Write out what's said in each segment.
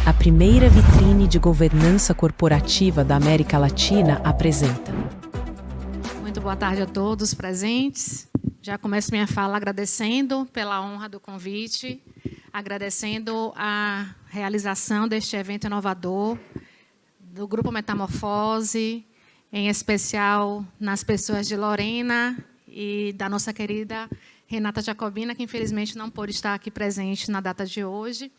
A primeira vitrine de governança corporativa da América Latina apresenta. Muito boa tarde a todos presentes. Já começo minha fala agradecendo pela honra do convite, agradecendo a realização deste evento inovador, do Grupo Metamorfose, em especial nas pessoas de Lorena e da nossa querida Renata Jacobina, que infelizmente não pôde estar aqui presente na data de hoje.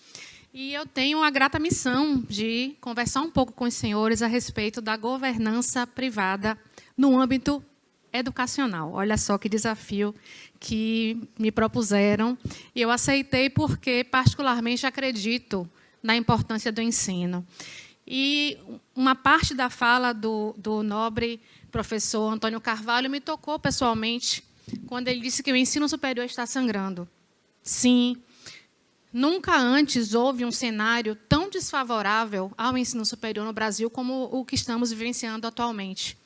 E eu tenho a grata missão de conversar um pouco com os senhores a respeito da governança privada no âmbito educacional. Olha só que desafio que me propuseram. E eu aceitei porque, particularmente, acredito na importância do ensino. E uma parte da fala do nobre professor Antônio Carvalho me tocou pessoalmente, quando ele disse que o ensino superior está sangrando. Sim, nunca antes houve um cenário tão desfavorável ao ensino superior no Brasil como o que estamos vivenciando atualmente.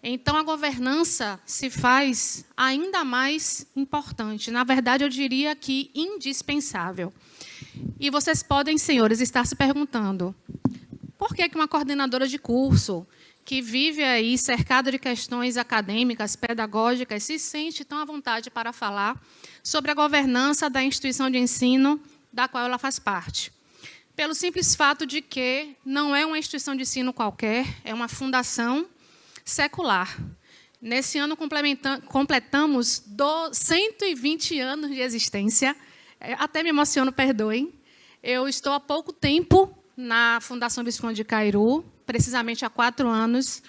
Então, a governança se faz ainda mais importante. Na verdade, eu diria que indispensável. E vocês podem, senhores, estar se perguntando, por que uma coordenadora de curso que vive aí cercada de questões acadêmicas, pedagógicas, se sente tão à vontade para falar sobre a governança da instituição de ensino da qual ela faz parte? Pelo simples fato de que não é uma instituição de ensino qualquer, é uma fundação secular. Nesse ano completamos 120 anos de existência. Até me emociono, perdoem. Eu estou há pouco tempo na Fundação Visconde de Cairu, precisamente há 4 anos,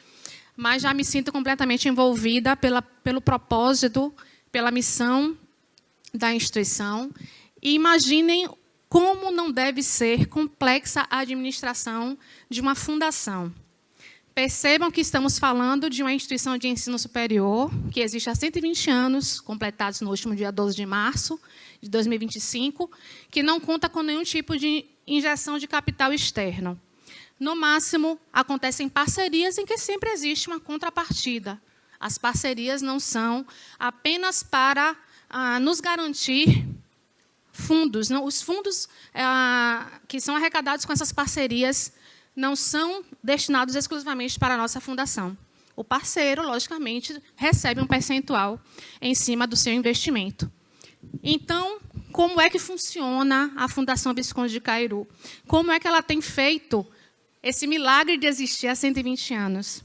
mas já me sinto completamente envolvida pelo propósito, pela missão da instituição. E imaginem como não deve ser complexa a administração de uma fundação. Percebam que estamos falando de uma instituição de ensino superior que existe há 120 anos, completados no último dia 12 de março de 2025, que não conta com nenhum tipo de injeção de capital externo. No máximo, acontecem parcerias em que sempre existe uma contrapartida. As parcerias não são apenas para nos garantir fundos. Não, os fundos que são arrecadados com essas parcerias não são destinados exclusivamente para a nossa fundação. O parceiro, logicamente, recebe um percentual em cima do seu investimento. Então, como é que funciona a Fundação Visconde de Cairu? Como é que ela tem feito esse milagre de existir há 120 anos?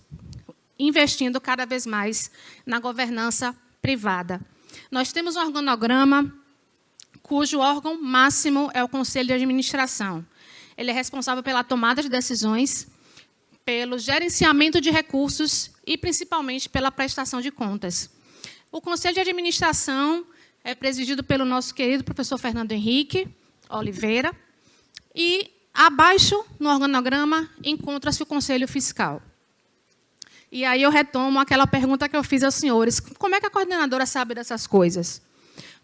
Investindo cada vez mais na governança privada. Nós temos um organograma cujo órgão máximo é o Conselho de Administração. Ele é responsável pela tomada de decisões, pelo gerenciamento de recursos e, principalmente, pela prestação de contas. O Conselho de Administração é presidido pelo nosso querido professor Fernando Henrique Oliveira, e abaixo, no organograma, encontra-se o Conselho Fiscal. E aí eu retomo aquela pergunta que eu fiz aos senhores. Como é que a coordenadora sabe dessas coisas?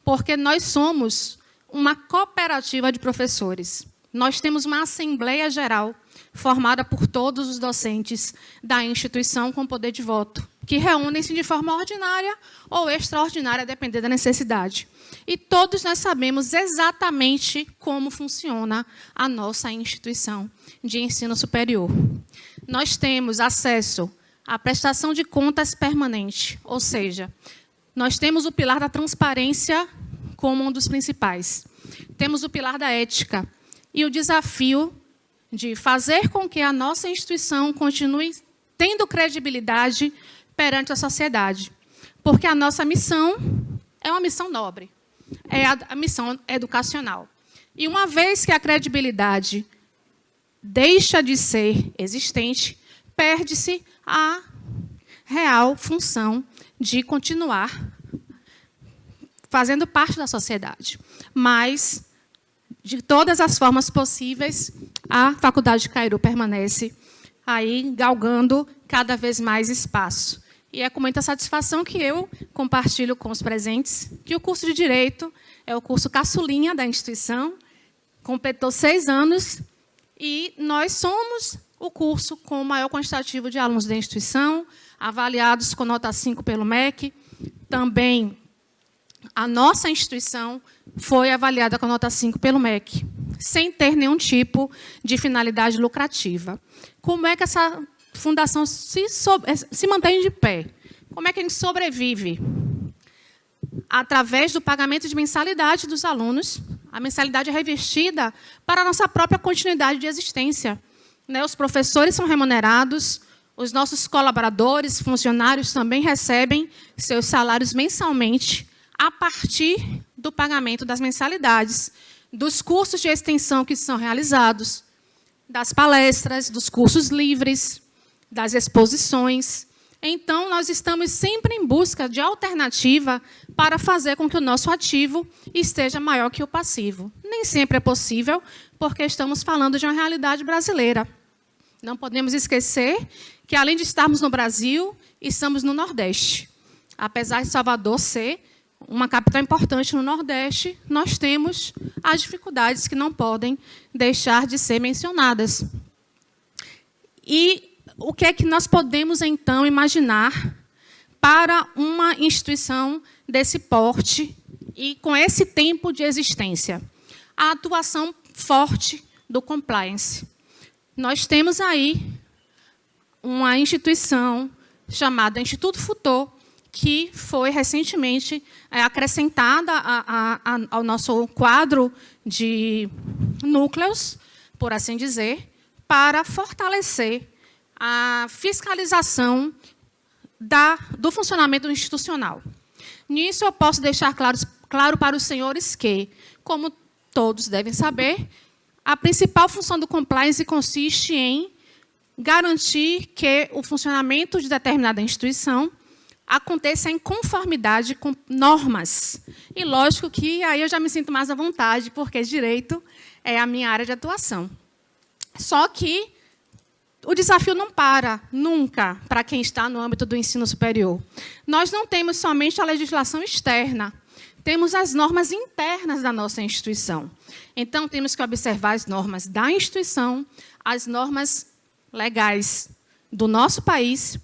Porque nós somos uma cooperativa de professores. Nós temos uma Assembleia Geral formada por todos os docentes da instituição com poder de voto, que reúnem-se de forma ordinária ou extraordinária, a depender da necessidade. E todos nós sabemos exatamente como funciona a nossa instituição de ensino superior. Nós temos acesso à prestação de contas permanente, ou seja, nós temos o pilar da transparência como um dos principais. Temos o pilar da ética e o desafio de fazer com que a nossa instituição continue tendo credibilidade perante a sociedade. Porque a nossa missão é uma missão nobre, é a missão educacional. E uma vez que a credibilidade deixa de ser existente, perde-se a real função de continuar fazendo parte da sociedade. Mas, de todas as formas possíveis, a Faculdade de Cairu permanece aí galgando cada vez mais espaço. E é com muita satisfação que eu compartilho com os presentes que o curso de Direito é o curso caçulinha da instituição, completou 6 anos, e nós somos o curso com o maior quantitativo de alunos da instituição, avaliados com nota 5 pelo MEC. Também a nossa instituição foi avaliada com nota 5 pelo MEC. sem ter nenhum tipo de finalidade lucrativa. Como é que essa fundação se mantém de pé? Como é que a gente sobrevive? Através do pagamento de mensalidade dos alunos. A mensalidade é revestida para a nossa própria continuidade de existência. Os professores são remunerados, os nossos colaboradores, funcionários também recebem seus salários mensalmente a partir do pagamento das mensalidades, dos cursos de extensão que são realizados, das palestras, dos cursos livres, das exposições. Então, nós estamos sempre em busca de alternativa para fazer com que o nosso ativo esteja maior que o passivo. Nem sempre é possível, porque estamos falando de uma realidade brasileira. Não podemos esquecer que, além de estarmos no Brasil, estamos no Nordeste. Apesar de Salvador ser uma capital importante no Nordeste, nós temos as dificuldades que não podem deixar de ser mencionadas. E o que é que nós podemos, então, imaginar para uma instituição desse porte e com esse tempo de existência? A atuação forte do compliance. Nós temos aí uma instituição chamada Instituto Futor, que foi recentemente acrescentada ao nosso quadro de núcleos, por assim dizer, para fortalecer a fiscalização do funcionamento institucional. Nisso, eu posso deixar claro para os senhores que, como todos devem saber, a principal função do compliance consiste em garantir que o funcionamento de determinada instituição aconteça em conformidade com normas. E, lógico, que aí eu já me sinto mais à vontade, porque direito é a minha área de atuação. Só que o desafio não para, nunca, para quem está no âmbito do ensino superior. Nós não temos somente a legislação externa, temos as normas internas da nossa instituição. Então, temos que observar as normas da instituição, as normas legais do nosso país,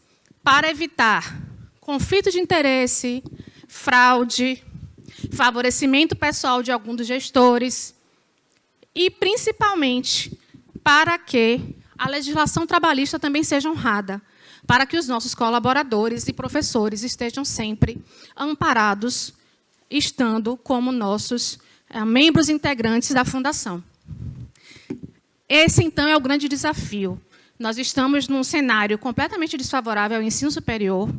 para evitar conflito de interesse, fraude, favorecimento pessoal de algum dos gestores e, principalmente, para que a legislação trabalhista também seja honrada, para que os nossos colaboradores e professores estejam sempre amparados, estando como nossos membros integrantes da Fundação. Esse, então, é o grande desafio. Nós estamos num cenário completamente desfavorável ao ensino superior.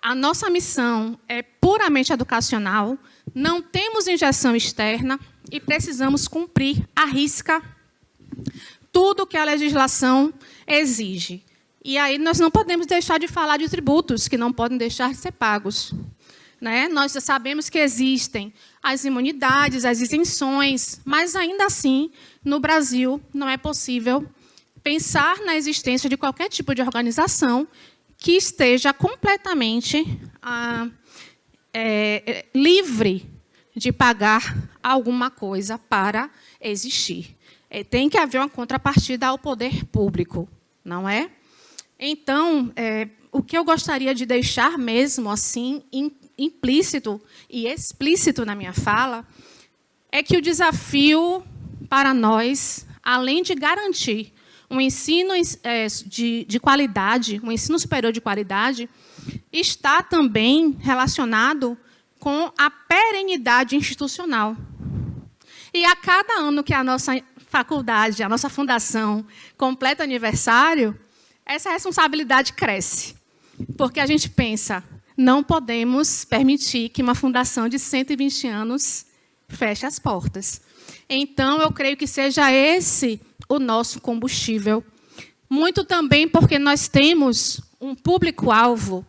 A nossa missão é puramente educacional, não temos injeção externa e precisamos cumprir à risca tudo que a legislação exige. E aí nós não podemos deixar de falar de tributos, que não podem deixar de ser pagos. Nós já sabemos que existem as imunidades, as isenções, mas, ainda assim, no Brasil, não é possível pensar na existência de qualquer tipo de organização que esteja completamente livre de pagar alguma coisa para existir. Tem que haver uma contrapartida ao poder público, não é? Então, o que eu gostaria de deixar mesmo assim implícito e explícito na minha fala é que o desafio para nós, além de garantir um ensino de qualidade, um ensino superior de qualidade, está também relacionado com a perenidade institucional. E a cada ano que a nossa faculdade, a nossa fundação completa aniversário, essa responsabilidade cresce. Porque a gente pensa, não podemos permitir que uma fundação de 120 anos feche as portas. Então, eu creio que seja esse o nosso combustível. Muito também porque nós temos um público-alvo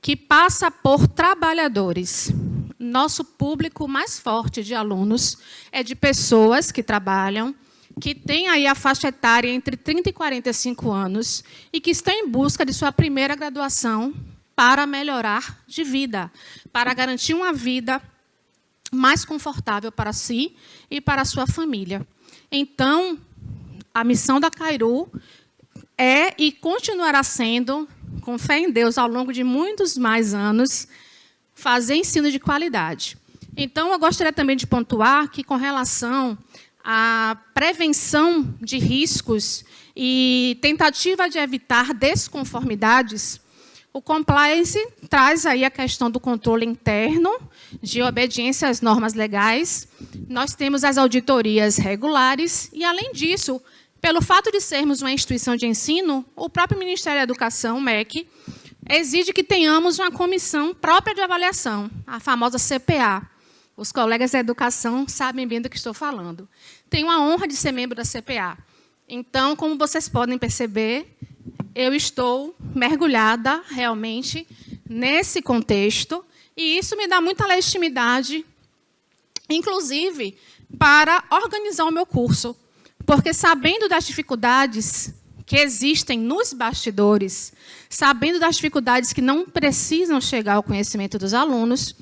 que passa por trabalhadores. Nosso público mais forte de alunos é de pessoas que trabalham, que têm aí a faixa etária entre 30 e 45 anos e que estão em busca de sua primeira graduação para melhorar de vida, para garantir uma vida mais confortável para si e para a sua família. Então, a missão da Kairu é e continuará sendo, com fé em Deus, ao longo de muitos mais anos, fazer ensino de qualidade. Então, eu gostaria também de pontuar que, com relação a prevenção de riscos e tentativa de evitar desconformidades, o compliance traz aí a questão do controle interno, de obediência às normas legais. Nós temos as auditorias regulares e, além disso, pelo fato de sermos uma instituição de ensino, o próprio Ministério da Educação, o MEC, exige que tenhamos uma comissão própria de avaliação, a famosa CPA. Os colegas da educação sabem bem do que estou falando. Tenho a honra de ser membro da CPA. Então, como vocês podem perceber, eu estou mergulhada realmente nesse contexto, e isso me dá muita legitimidade, inclusive, para organizar o meu curso. Porque, sabendo das dificuldades que existem nos bastidores, sabendo das dificuldades que não precisam chegar ao conhecimento dos alunos,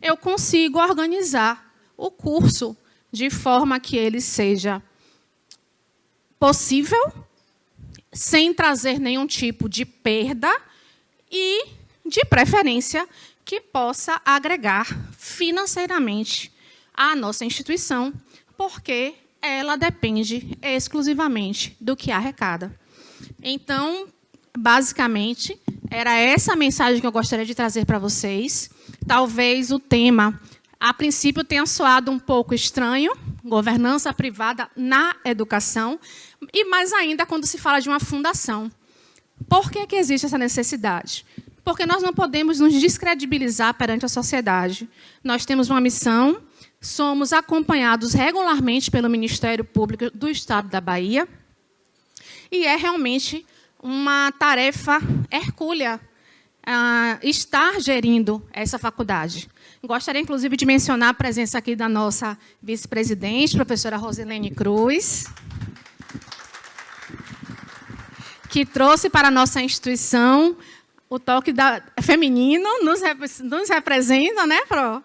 eu consigo organizar o curso de forma que ele seja possível, sem trazer nenhum tipo de perda e, de preferência, que possa agregar financeiramente à nossa instituição, porque ela depende exclusivamente do que arrecada. Então, basicamente, era essa a mensagem que eu gostaria de trazer para vocês. Talvez o tema, a princípio, tenha soado um pouco estranho, governança privada na educação, e mais ainda quando se fala de uma fundação. Por que existe essa necessidade? Porque nós não podemos nos descredibilizar perante a sociedade. Nós temos uma missão, somos acompanhados regularmente pelo Ministério Público do Estado da Bahia, e é realmente uma tarefa hercúlea estar gerindo essa faculdade. Gostaria, inclusive, de mencionar a presença aqui da nossa vice-presidente, professora Rosilene Cruz, que trouxe para a nossa instituição o toque feminino, nos representa, né, Pro?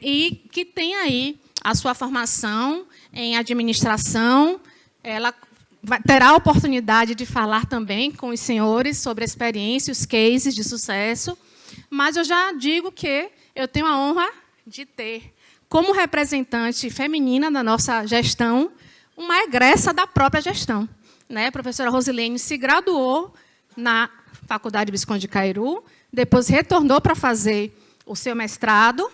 E que tem aí a sua formação em administração. Ela terá a oportunidade de falar também com os senhores sobre a experiência, os cases de sucesso, mas eu já digo que eu tenho a honra de ter, como representante feminina da nossa gestão, uma egressa da própria gestão. A professora Rosilene se graduou na Faculdade Visconde de Cairu, depois retornou para fazer o seu mestrado,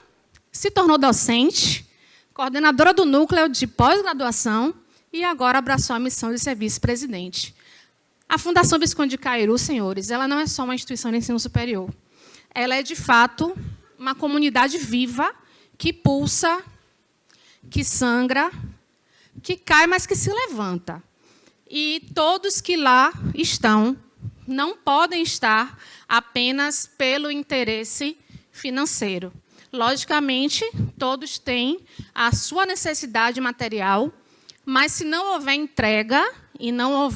se tornou docente, coordenadora do núcleo de pós-graduação e agora abraçou a missão de ser vice-presidente. A Fundação Visconde de Cairu, senhores, ela não é só uma instituição de ensino superior. Ela é, de fato, uma comunidade viva que pulsa, que sangra, que cai, mas que se levanta. E todos que lá estão não podem estar apenas pelo interesse financeiro. Logicamente, todos têm a sua necessidade material, mas se não houver entrega e não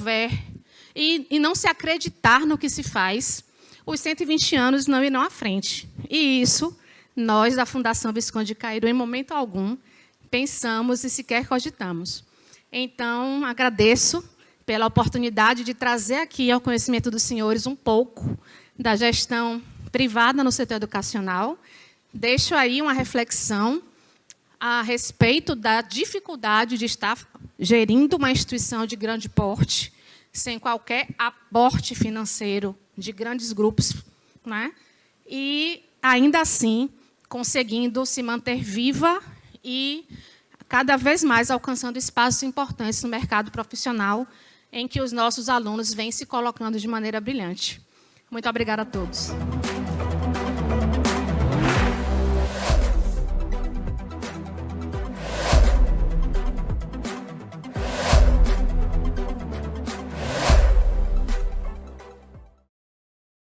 se acreditar no que se faz, os 120 anos não irão à frente. E isso, nós, da Fundação Visconde de Cairu, em momento algum, pensamos e sequer cogitamos. Então, agradeço pela oportunidade de trazer aqui ao conhecimento dos senhores um pouco da gestão privada no setor educacional. Deixo aí uma reflexão a respeito da dificuldade de estar gerindo uma instituição de grande porte, sem qualquer aporte financeiro de grandes grupos, né? E, ainda assim, conseguindo se manter viva e, cada vez mais, alcançando espaços importantes no mercado profissional, em que os nossos alunos vêm se colocando de maneira brilhante. Muito obrigada a todos.